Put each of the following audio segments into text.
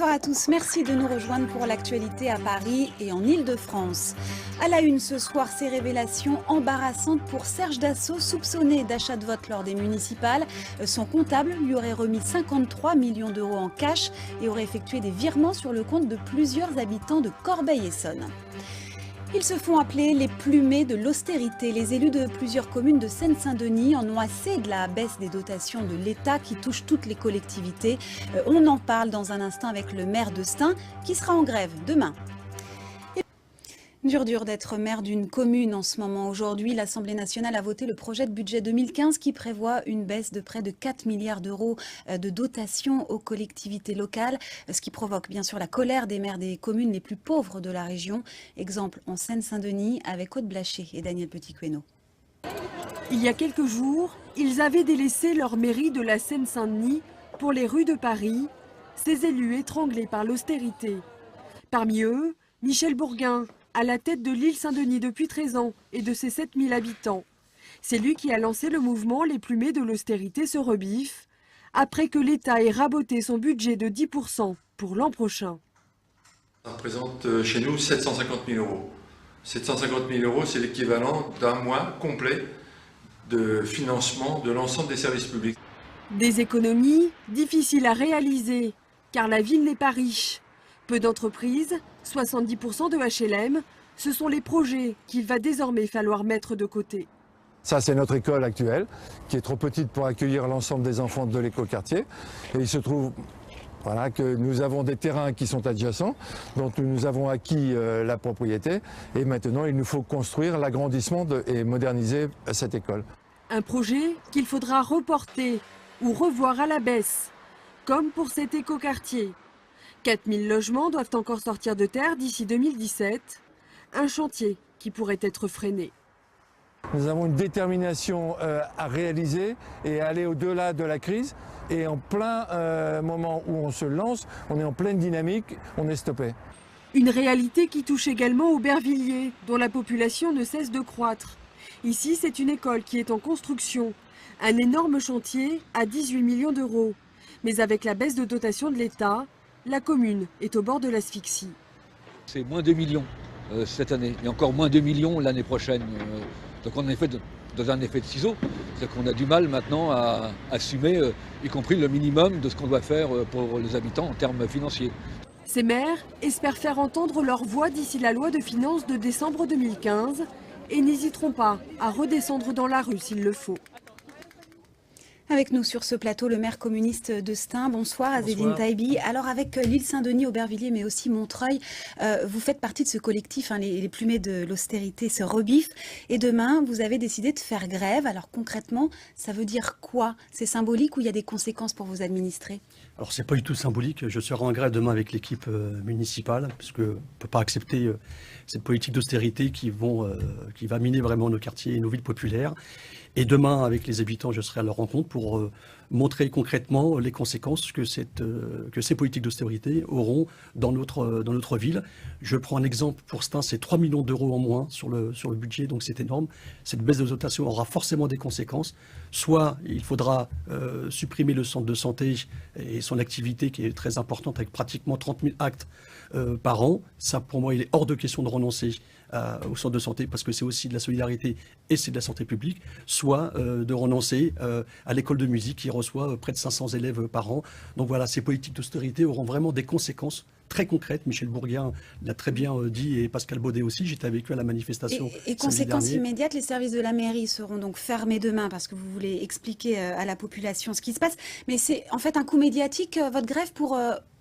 Bonsoir à tous, merci de nous rejoindre pour l'actualité à Paris et en Île-de-France. À la une ce soir, ces révélations embarrassantes pour Serge Dassault, soupçonné d'achat de vote lors des municipales. Son comptable lui aurait remis 53 millions d'euros en cash et aurait effectué des virements sur le compte de plusieurs habitants de Corbeil-Essonnes. Ils se font appeler les plumés de l'austérité. Les élus de plusieurs communes de Seine-Saint-Denis en ont assez de la baisse des dotations de l'État qui touche toutes les collectivités. On en parle dans un instant avec le maire de Stein qui sera en grève demain. Dur d'être maire d'une commune en ce moment. Aujourd'hui, l'Assemblée nationale a voté le projet de budget 2015 qui prévoit une baisse de près de 4 milliards d'euros de dotation aux collectivités locales, ce qui provoque bien sûr la colère des maires des communes les plus pauvres de la région. Exemple en Seine-Saint-Denis avec Aude Blaché et Daniel Petit-Queneau. Il y a quelques jours, ils avaient délaissé leur mairie de la Seine-Saint-Denis pour les rues de Paris, ces élus étranglés par l'austérité. Parmi eux, Michel Bourguin, à la tête de l'île Saint-Denis depuis 13 ans et de ses 7000 habitants. C'est lui qui a lancé le mouvement Les Plumés de l'austérité se rebiffent, après que l'État ait raboté son budget de 10% pour l'an prochain. Ça représente chez nous 750 000 euros. 750 000 euros, c'est l'équivalent d'un mois complet de financement de l'ensemble des services publics. Des économies difficiles à réaliser, car la ville n'est pas riche. Peu d'entreprises, 70% de HLM, ce sont les projets qu'il va désormais falloir mettre de côté. Ça, c'est notre école actuelle, qui est trop petite pour accueillir l'ensemble des enfants de l'écoquartier. Et il se trouve que nous avons des terrains qui sont adjacents, dont nous avons acquis la propriété. Et maintenant, il nous faut construire l'agrandissement et moderniser cette école. Un projet qu'il faudra reporter ou revoir à la baisse, comme pour cet écoquartier. 4000 logements doivent encore sortir de terre d'ici 2017, un chantier qui pourrait être freiné. Nous avons une détermination à réaliser et à aller au-delà de la crise. Et en plein moment où on se lance, on est en pleine dynamique, on est stoppé. Une réalité qui touche également Aubervilliers, dont la population ne cesse de croître. Ici, c'est une école qui est en construction. Un énorme chantier à 18 millions d'euros. Mais avec la baisse de dotation de l'État, la commune est au bord de l'asphyxie. C'est moins 2 millions cette année et encore moins 2 millions l'année prochaine. Donc on est dans un effet de ciseau. C'est qu'on a du mal maintenant à assumer, y compris le minimum de ce qu'on doit faire pour les habitants en termes financiers. Ces maires espèrent faire entendre leur voix d'ici la loi de finances de décembre 2015 et n'hésiteront pas à redescendre dans la rue s'il le faut. Avec nous sur ce plateau, le maire communiste de Stein. Bonsoir, Azzedine Taibi. Alors avec l'île Saint-Denis, Aubervilliers, mais aussi Montreuil, vous faites partie de ce collectif, les plumés de l'austérité se rebiffent. Et demain, vous avez décidé de faire grève. Alors concrètement, ça veut dire quoi? C'est symbolique ou il y a des conséquences pour vos administrés? Alors c'est pas du tout symbolique. Je serai en grève demain avec l'équipe municipale, parce qu'on ne peut pas accepter cette politique d'austérité qui va miner vraiment nos quartiers et nos villes populaires. Et demain, avec les habitants, je serai à leur rencontre pour montrer concrètement les conséquences que ces politiques d'austérité auront dans notre ville. Je prends un exemple pour Stein, c'est 3 millions d'euros en moins sur le budget, donc c'est énorme. Cette baisse de dotation aura forcément des conséquences. Soit il faudra supprimer le centre de santé et son activité qui est très importante avec pratiquement 30 000 actes par an. Ça, pour moi, il est hors de question de renoncer au centre de santé parce que c'est aussi de la solidarité et c'est de la santé publique, soit de renoncer à l'école de musique qui reçoit près de 500 élèves par an. Donc voilà, ces politiques d'austérité auront vraiment des conséquences très concrètes. Michel Bourguin l'a très bien dit et Pascal Baudet aussi. J'étais avec eux à la manifestation. Et conséquences immédiates, les services de la mairie seront donc fermés demain parce que vous voulez expliquer à la population ce qui se passe. Mais c'est en fait un coup médiatique, votre grève, pour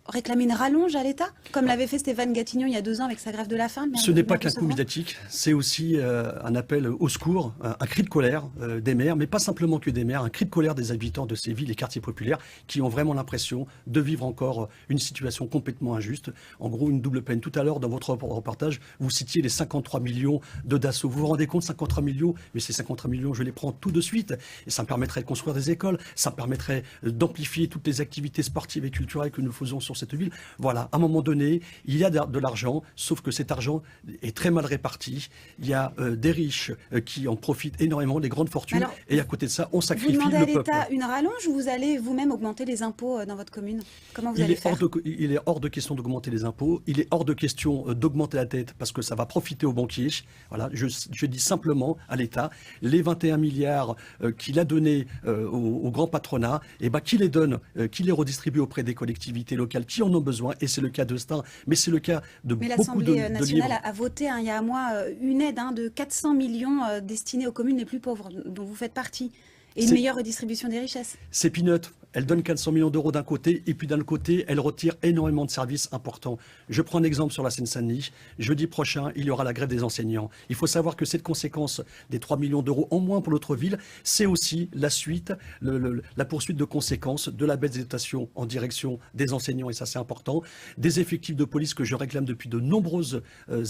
réclamer une rallonge à l'État, comme l'avait fait Stéphane Gatignon il y a 2 ans avec sa grève de la faim? Ce n'est pas qu'un coup médiatique, c'est aussi un appel au secours, un cri de colère des maires, mais pas simplement que des maires, un cri de colère des habitants de ces villes et quartiers populaires qui ont vraiment l'impression de vivre encore une situation complètement injuste. En gros, une double peine. Tout à l'heure, dans votre reportage, vous citiez les 53 millions de Dassault. Vous vous rendez compte, 53 millions, mais ces 53 millions, je les prends tout de suite. Et ça me permettrait de construire des écoles, ça me permettrait d'amplifier toutes les activités sportives et culturelles que nous faisons sur cette ville. Voilà, à un moment donné, il y a de l'argent, sauf que cet argent est très mal réparti. Il y a des riches qui en profitent énormément, des grandes fortunes, Alors, et à côté de ça, on Vous sacrifie demandez à le peuple. l'État une rallonge ou vous allez vous-même augmenter les impôts dans votre commune? Comment vous allez faire? Il est hors de question d'augmenter les impôts. Il est hors de question d'augmenter la dette parce que ça va profiter aux banquiers. Voilà, je dis simplement à l'État, les 21 milliards qu'il a donnés au grand patronat, et ben, qu'il les donne, qu'il les redistribue auprès des collectivités locales qui en ont besoin. Et c'est le cas de Stein, mais c'est le cas de Mais beaucoup de l'Assemblée nationale livres. a voté il y a un mois une aide de 400 millions destinée aux communes les plus pauvres, dont vous faites partie, et une C'est- meilleure redistribution des richesses. C'est peanut. Elle donne 400 millions d'euros d'un côté, et puis d'un autre côté, elle retire énormément de services importants. Je prends un exemple sur la Seine-Saint-Denis. Jeudi prochain, il y aura la grève des enseignants. Il faut savoir que cette conséquence des 3 millions d'euros en moins pour notre ville, c'est aussi la suite, la poursuite de conséquences de la baisse des dotations en direction des enseignants, et ça c'est important, des effectifs de police que je réclame depuis de nombreuses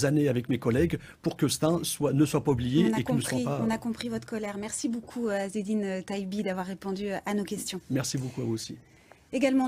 années avec mes collègues pour que Stein ne soit pas oublié et qu'il ne soit pas... On a compris votre colère. Merci beaucoup, Azzedine Taïbi, d'avoir répondu à nos questions. Merci beaucoup à vous aussi. Également